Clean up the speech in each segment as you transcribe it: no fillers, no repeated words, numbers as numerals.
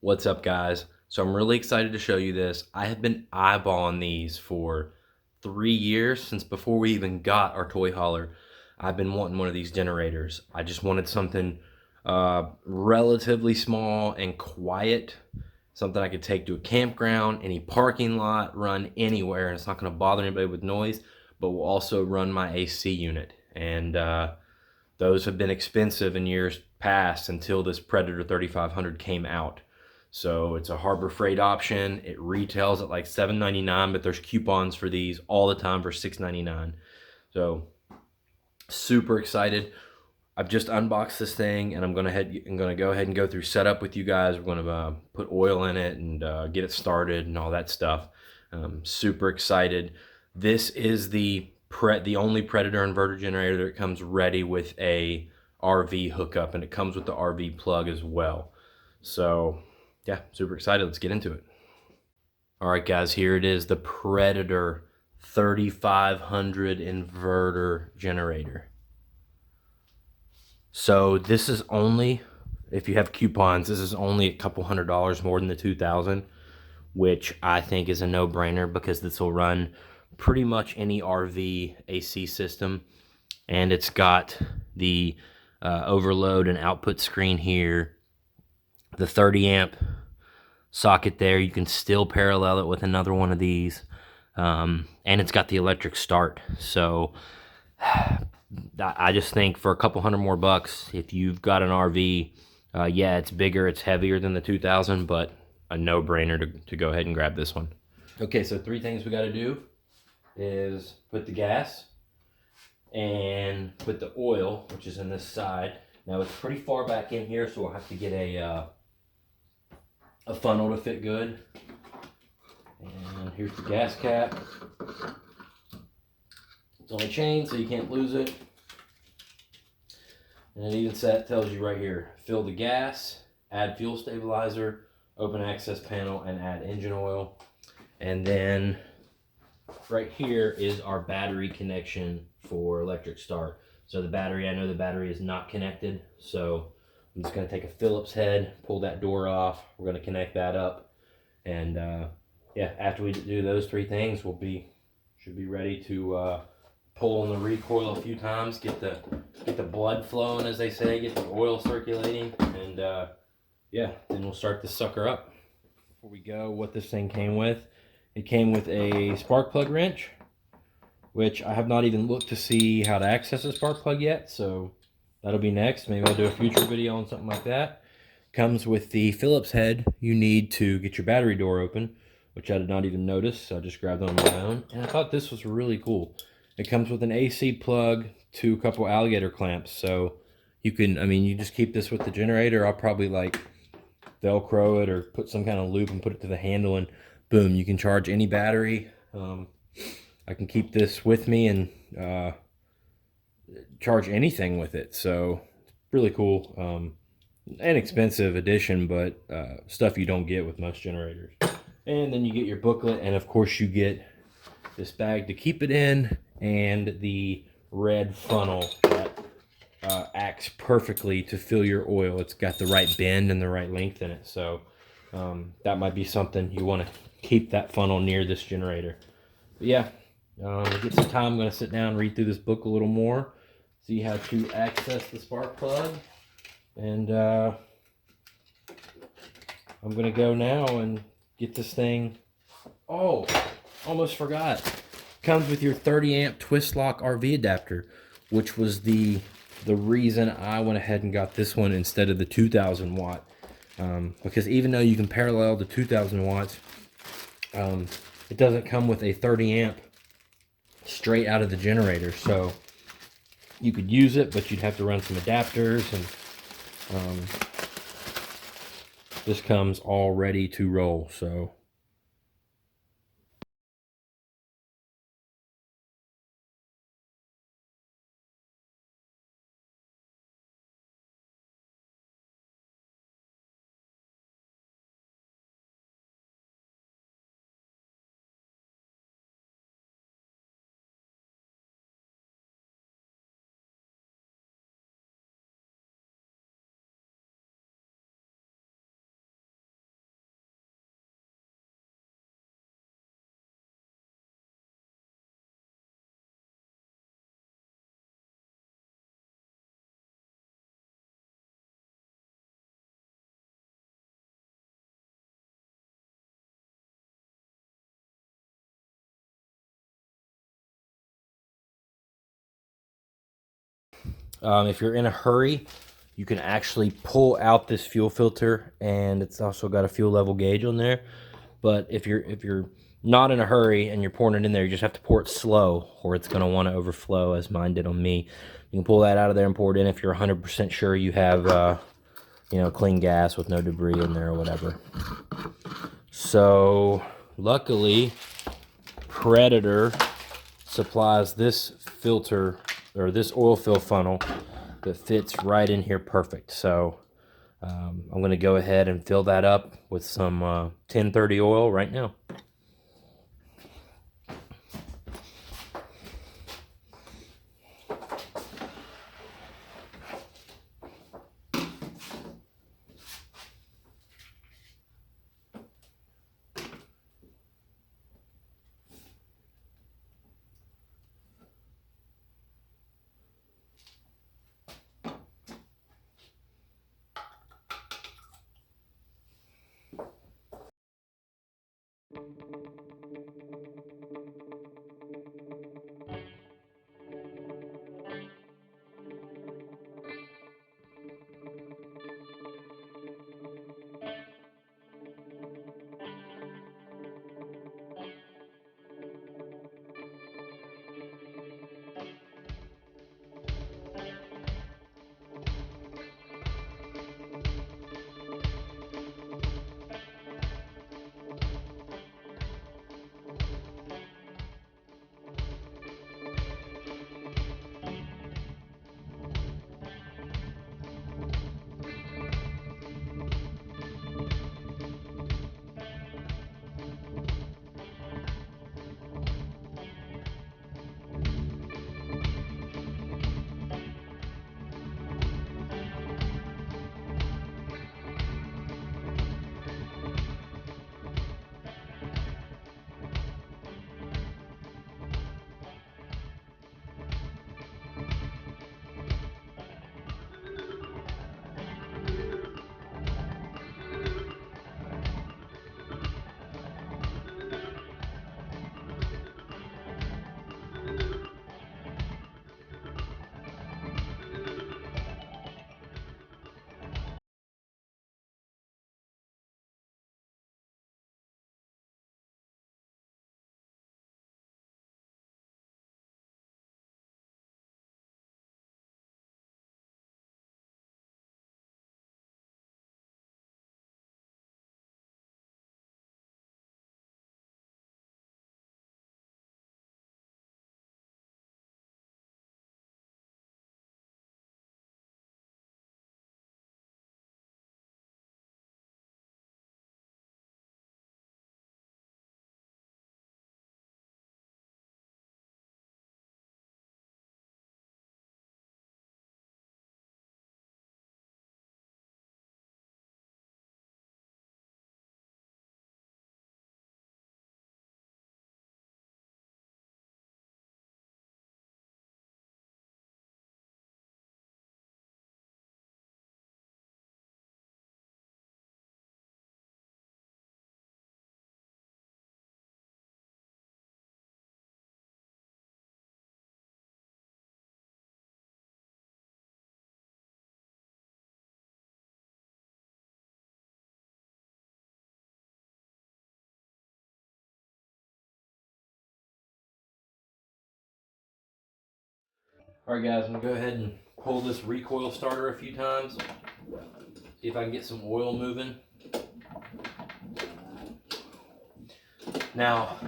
What's up, guys? So I'm really excited to show you this. I have been eyeballing these for 3 years, since before we even got our toy hauler. I've been wanting one of these generators. I just wanted something relatively small and quiet, something I could take to a campground, any parking lot, run anywhere, and it's not going to bother anybody with noise, but will also run my AC unit. And those have been expensive in years past until this Predator 3500 came out. So it's a Harbor Freight option. It retails at like $7.99, but there's coupons for these all the time for $6.99. So super excited. I've just unboxed this thing, and I'm gonna go ahead and go through setup with you guys. We're gonna put oil in it and get it started and all that stuff. Super excited. This is the only Predator inverter generator that comes ready with a RV hookup, and it comes with the RV plug as well. So yeah, super excited. Let's get into it. All right, guys, here it is, the Predator 3500 inverter generator. So this is only, if you have coupons, this is only a couple $100 more than the 2000, which I think is a no-brainer because this will run pretty much any RV AC system. And it's got the overload and output screen here, the 30 amp socket there. You can still parallel it with another one of these, and it's got the electric start. So I just think for a couple $100 more bucks, if you've got an RV, yeah, it's bigger, it's heavier than the 2000, but a no-brainer to go ahead and grab this one. Okay, so 3 things we got to do is put the gas and put the oil, which is in this side. Now it's pretty far back in here, so we'll have to get a funnel to fit good. And here's the gas cap. It's on a chain, so you can't lose it. And it even tells you right here, fill the gas, add fuel stabilizer, open access panel, and add engine oil. And then right here is our battery connection for electric start. So the battery, I know the battery is not connected, so I'm just going to take a Phillips head, pull that door off. We're going to connect that up, and yeah, after we do those 3 things, should be ready to pull on the recoil a few times, get the blood flowing, as they say, get the oil circulating, and yeah, then we'll start this sucker up. Before we go, what this thing came with, it came with a spark plug wrench, which I have not even looked to see how to access a spark plug yet, so that'll be next. Maybe I'll do a future video on something like that. Comes with the Phillips head you need to get your battery door open, which I did not even notice, so I just grabbed it on my own. And I thought this was really cool. It comes with an AC plug to a couple alligator clamps, so you can, I mean, you just keep this with the generator. I'll probably like Velcro it or put some kind of loop and put it to the handle, and boom, you can charge any battery. I can keep this with me and charge anything with it, so really cool. Inexpensive addition, but stuff you don't get with most generators. And then you get your booklet, and of course you get this bag to keep it in, and the red funnel that acts perfectly to fill your oil. It's got the right bend and the right length in it, so that might be something you want to keep, that funnel near this generator. But yeah, get some time. I'm going to sit down and read through this book a little more, see how to access the spark plug, and I'm going to go now and get this thing. Oh, almost forgot. Comes with your 30 amp twist lock RV adapter, which was the reason I went ahead and got this one instead of the 2000 watt. Because even though you can parallel the 2000 watts, it doesn't come with a 30 amp straight out of the generator. So you could use it, but you'd have to run some adapters, and this comes all ready to roll. So If you're in a hurry, you can actually pull out this fuel filter, and it's also got a fuel level gauge on there. But if you're not in a hurry and you're pouring it in there, you just have to pour it slow, or it's going to want to overflow, as mine did on me. You can pull that out of there and pour it in if you're 100% sure you have you know, clean gas with no debris in there or whatever. So luckily, Predator supplies this filter, or this oil fill funnel, that fits right in here perfect. So I'm going to go ahead and fill that up with some 1030 oil right now. All right, guys, I'm gonna go ahead and pull this recoil starter a few times, see if I can get some oil moving. Now,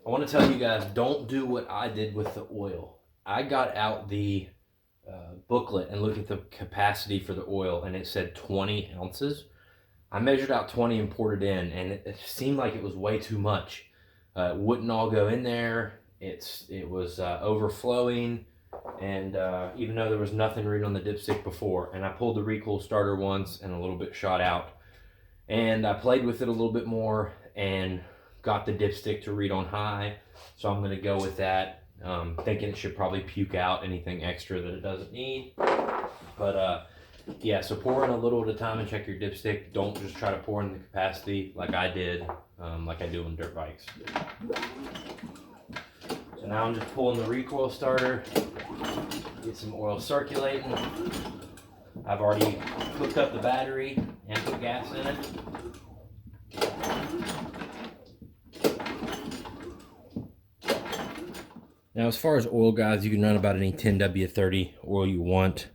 I want to tell you guys, don't do what I did with the oil. I got out the booklet and looked at the capacity for the oil, and it said 20 ounces. I measured out 20 and poured it in, and it seemed like it was way too much. It wouldn't all go in there. It was overflowing, and even though there was nothing reading on the dipstick before, and I pulled the recoil starter once and a little bit shot out, and I played with it a little bit more and got the dipstick to read on high, so I'm going to go with that, thinking it should probably puke out anything extra that it doesn't need. But yeah, so pour in a little at a time and check your dipstick. Don't just try to pour in the capacity like I did, like I do on dirt bikes. So now I'm just pulling the recoil starter. Get some oil circulating. I've already hooked up the battery and put gas in it. Now, as far as oil guys, you can run about any 10W30 oil you want.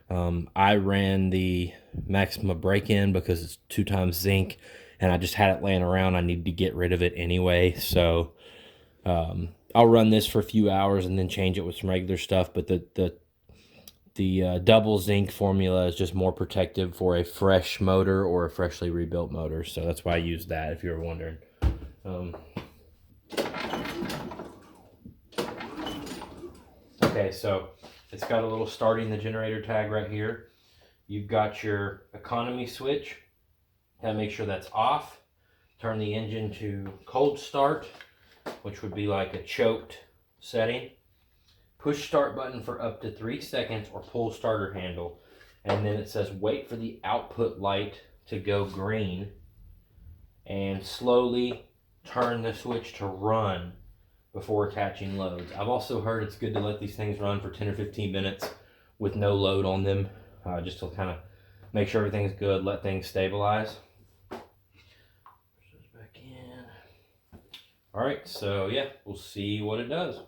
I ran the Maxima break-in because it's 2 times zinc, and I just had it laying around. I needed to get rid of it anyway, so I'll run this for a few hours and then change it with some regular stuff. But the double zinc formula is just more protective for a fresh motor or a freshly rebuilt motor, so that's why I use that, if you were wondering. Okay, so it's got a little starting the generator tag right here. You've got your economy switch. Gotta make sure that's off. Turn the engine to cold start, which would be like a choked setting. Push start button for up to 3 seconds or pull starter handle. And then it says wait for the output light to go green and slowly turn the switch to run before attaching loads. I've also heard it's good to let these things run for 10 or 15 minutes with no load on them, just to kind of make sure everything's good, let things stabilize. Push those back in. All right, so yeah, we'll see what it does.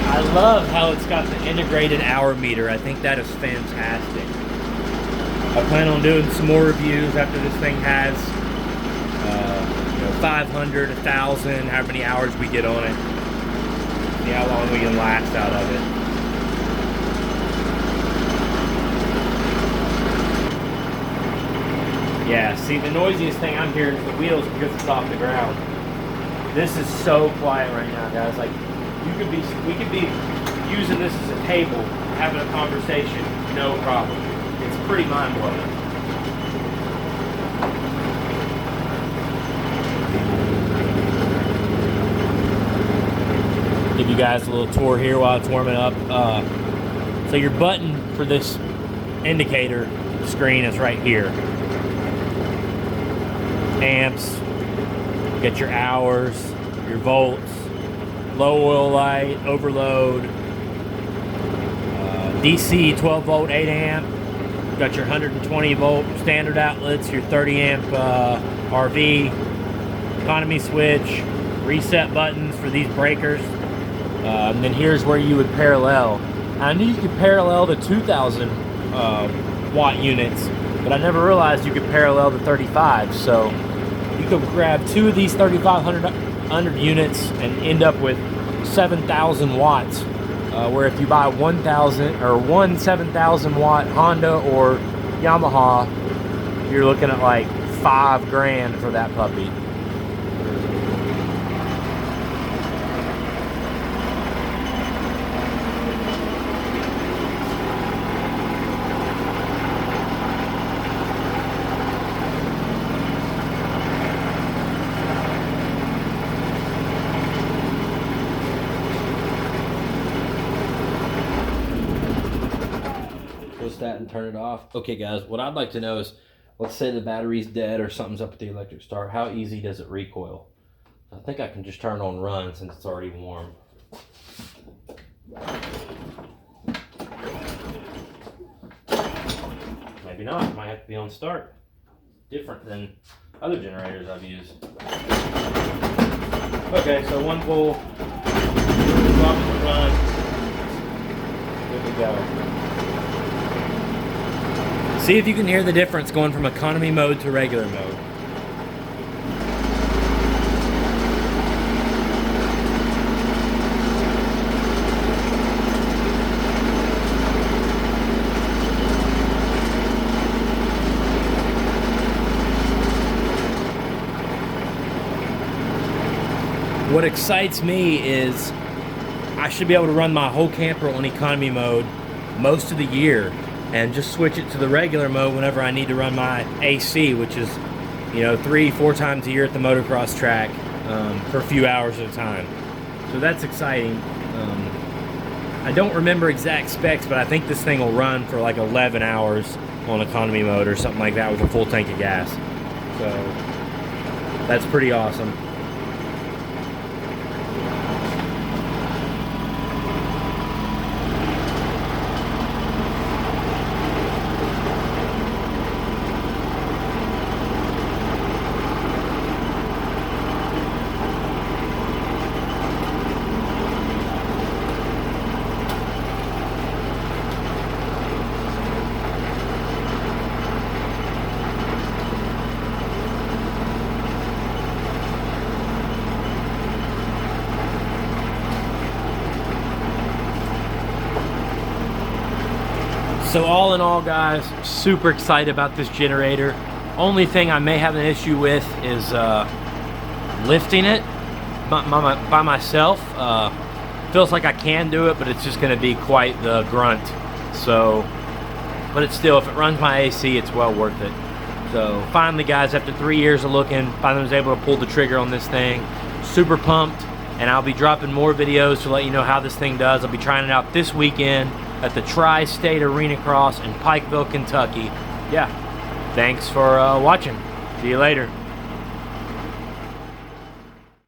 I love how it's got the integrated hour meter. I think that is fantastic. I plan on doing some more reviews after this thing has 500, 1,000, however many hours we get on it. See how long we can last out of it. Yeah, see, the noisiest thing I'm hearing is the wheels because it's off the ground. This is so quiet right now, guys. Like, we could be using this as a table, having a conversation, no problem. It's pretty mind-blowing. Give you guys a little tour here while it's warming up. So your button for this indicator screen is right here. Amps, get your hours, your volts, low oil light, overload, DC 12 volt 8 amp, got your 120 volt standard outlets, your 30 amp RV, economy switch, reset buttons for these breakers, and then here's where you would parallel. I knew you could parallel the 2,000 watt units, but I never realized you could parallel the 35, so you could grab 2 of these 3,500 units and end up with 7,000 watts, where if you buy 1,000 or one 7,000 watt Honda or Yamaha, you're looking at like $5 grand for that puppy. That and turn it off. Okay guys, what I'd like to know is, let's say the battery's dead or something's up with the electric start, how easy does it recoil? I think I can just turn on run since it's already warm. Maybe not, it might have to be on start. Different than other generators I've used. Okay, so one pull, drop it, run, good to go. See if you can hear the difference going from economy mode to regular mode. what excites me is I should be able to run my whole camper on economy mode most of the year and just switch it to the regular mode whenever I need to run my AC, which is, you know, 3-4 times a year at the motocross track for a few hours at a time. So that's exciting. I don't remember exact specs, but I think this thing will run for like 11 hours on economy mode or something like that with a full tank of gas. So that's pretty awesome. So all in all, guys, super excited about this generator. Only thing I may have an issue with is lifting it by myself. Feels like I can do it, but it's just going to be quite the grunt. So, but it's still, if it runs my AC, it's well worth it. So finally, guys, after 3 years of looking, finally was able to pull the trigger on this thing. Super pumped, and I'll be dropping more videos to let you know how this thing does. I'll be trying it out this weekend at the Tri-State Arena Cross in Pikeville, Kentucky. Yeah, thanks for watching. See you later.